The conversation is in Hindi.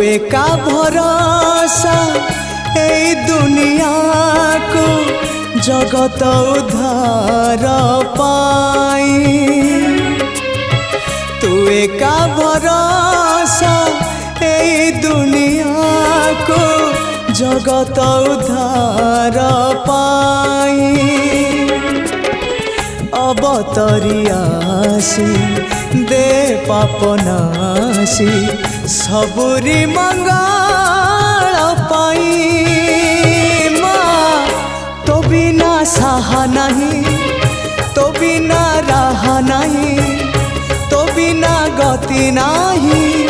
एका भरोसा ए दुनिया को जगत उद्धार पाई। तू एका भरोसा ए दुनिया को जगत उद्धार पाई। अवतरियासी दे पापनासी सबुरी मंगल पाई। माँ तो बिना साहा नहीं, तो बिना राह नहीं, तो बिना गति नहीं।